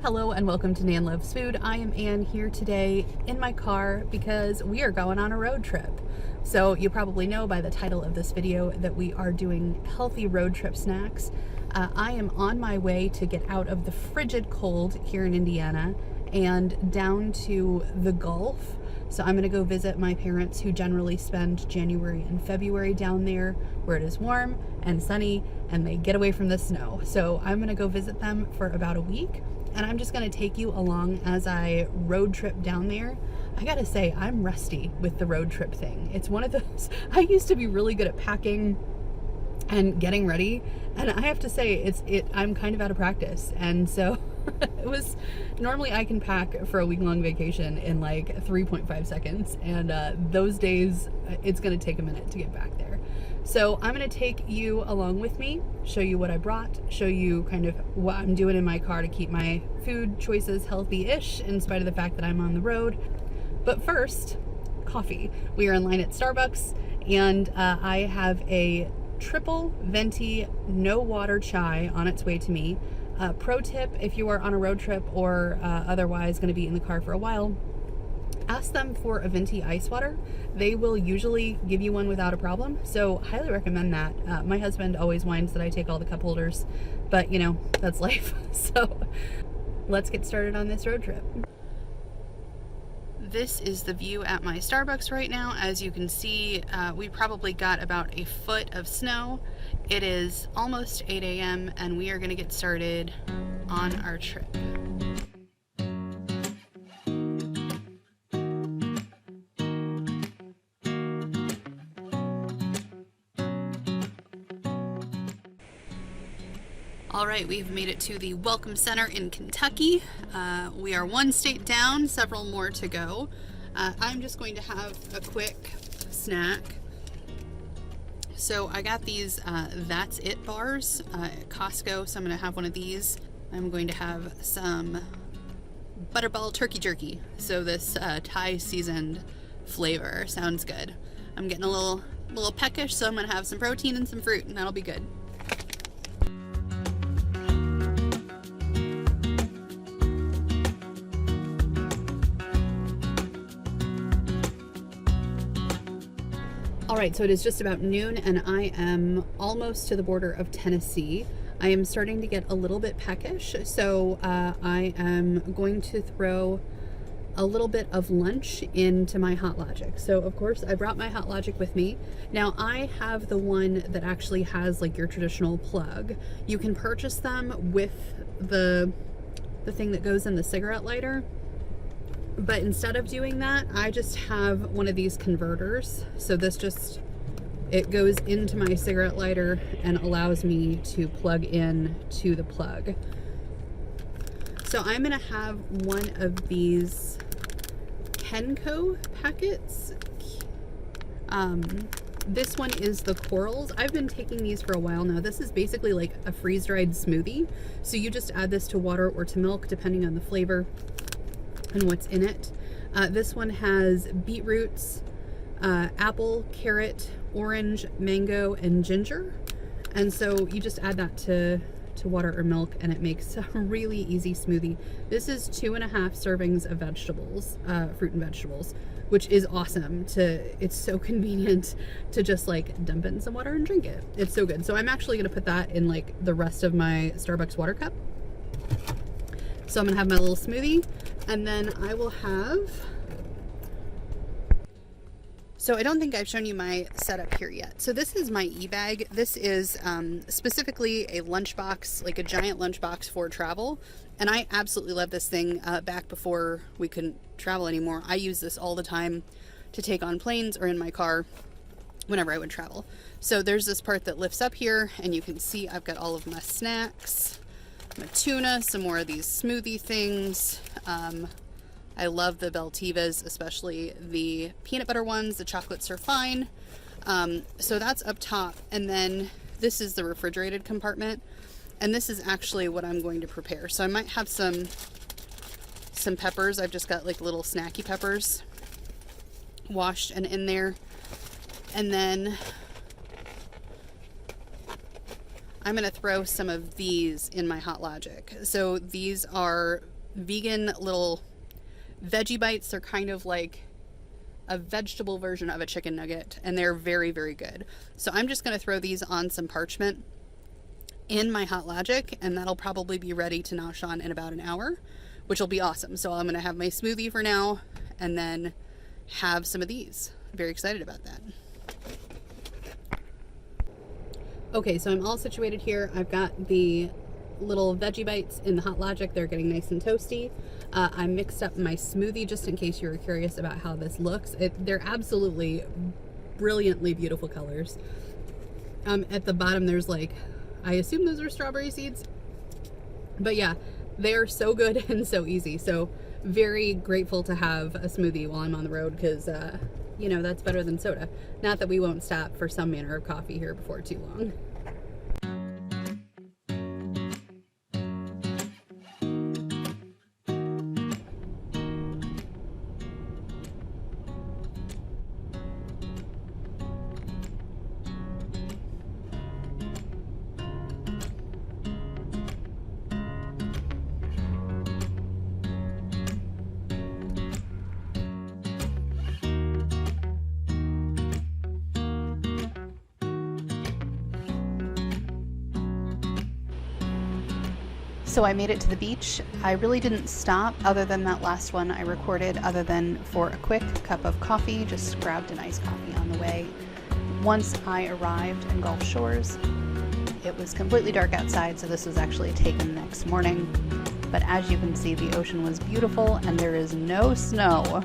Hello and welcome to Nan Loves Food. I am Ann here today in my car because we are going on a road trip. So you probably know by the title of this video that we are doing healthy road trip snacks. I am on my way to get out of the frigid cold here in Indiana and down to the Gulf. So I'm gonna go visit my parents who generally spend January and February down there where it is warm and sunny and they get away from the snow. So I'm gonna go visit them for about a week. And I'm just gonna take you along as I road trip down there. I gotta say, I'm rusty with the road trip thing. It's one of those, I used to be really good at packing and getting ready, and I have to say, I'm kind of out of practice. And so normally I can pack for a week-long vacation in like 3.5 seconds, and those days, it's gonna take a minute to get back there. So I'm gonna take you along with me, show you what I brought, show you kind of what I'm doing in my car to keep my food choices healthy-ish in spite of the fact that I'm on the road. But first, coffee. We are in line at Starbucks, and I have a triple venti no water chai on its way to me. Pro tip, if you are on a road trip or otherwise going to be in the car for a while, ask them for a venti ice water. They will usually give you one without a problem, so highly recommend that. My husband always whines that I take all the cup holders, but you know, that's life. So let's get started on this road trip. This is the view at my Starbucks right now. As you can see, we probably got about a foot of snow. It is almost 8 a.m. and we are going to get started on our trip. All right, we've made it to the Welcome Center in Kentucky. We are one state down, several more to go. I'm just going to have a quick snack. So I got these That's It bars at Costco, so I'm going to have one of these. I'm going to have some Butterball turkey jerky. So this Thai seasoned flavor sounds good. I'm getting a little peckish, so I'm going to have some protein and some fruit, and that'll be good. All right, so it is just about noon and I am almost to the border of Tennessee. I am starting to get a little bit peckish, so I am going to throw a little bit of lunch into my Hot Logic. So of course I brought my Hot Logic with me. Now I have the one that actually has like your traditional plug. You can purchase them with the thing that goes in the cigarette lighter. But instead of doing that, I just have one of these converters. So this just, it goes into my cigarette lighter and allows me to plug in to the plug. So I'm gonna have one of these Kenco packets. This one is the corals. I've been taking these for a while now. This is basically like a freeze-dried smoothie. So you just add this to water or to milk, depending on the flavor and what's in it. This one has beetroots, apple, carrot, orange, mango, and ginger. And so you just add that to water or milk and it makes a really easy smoothie. This is 2.5 servings of vegetables, fruit and vegetables, which is awesome. It's so convenient to just like dump it in some water and drink it. It's so good. So I'm actually gonna put that in like the rest of my Starbucks water cup. So I'm gonna have my little smoothie, and then I will have, so I don't think I've shown you my setup here yet. So this is my e-bag. This is specifically a lunchbox, like a giant lunchbox for travel. And I absolutely love this thing. Back before we couldn't travel anymore, I use this all the time to take on planes or in my car whenever I would travel. So there's this part that lifts up here, and you can see I've got all of my snacks. My tuna, some more of these smoothie things. I love the Beltivas, especially the peanut butter ones. The chocolates are fine. So that's up top. And then this is the refrigerated compartment. And this is actually what I'm going to prepare. So I might have some peppers. I've just got like little snacky peppers washed and in there. And then I'm gonna throw some of these in my Hot Logic. So these are vegan little veggie bites. They're kind of like a vegetable version of a chicken nugget, and they're very, very good. So I'm just gonna throw these on some parchment in my Hot Logic, and that'll probably be ready to nosh on in about an hour, which will be awesome. So I'm gonna have my smoothie for now and then have some of these. Very excited about that. Okay, so I'm all situated here. I've got the little veggie bites in the Hot Logic. They're getting nice and toasty. I mixed up my smoothie just in case you were curious about how this looks. They're absolutely brilliantly beautiful colors. At the bottom there's like, I assume those are strawberry seeds. But yeah, they are so good and so easy. So very grateful to have a smoothie while I'm on the road because, you know, that's better than soda. Not that we won't stop for some manner of coffee here before too long. So I made it to the beach. I really didn't stop other than that last one I recorded, other than for a quick cup of coffee. Just grabbed an iced coffee on the way. Once I arrived in Gulf Shores, it was completely dark outside, so this was actually taken the next morning. But as you can see, the ocean was beautiful and there is no snow.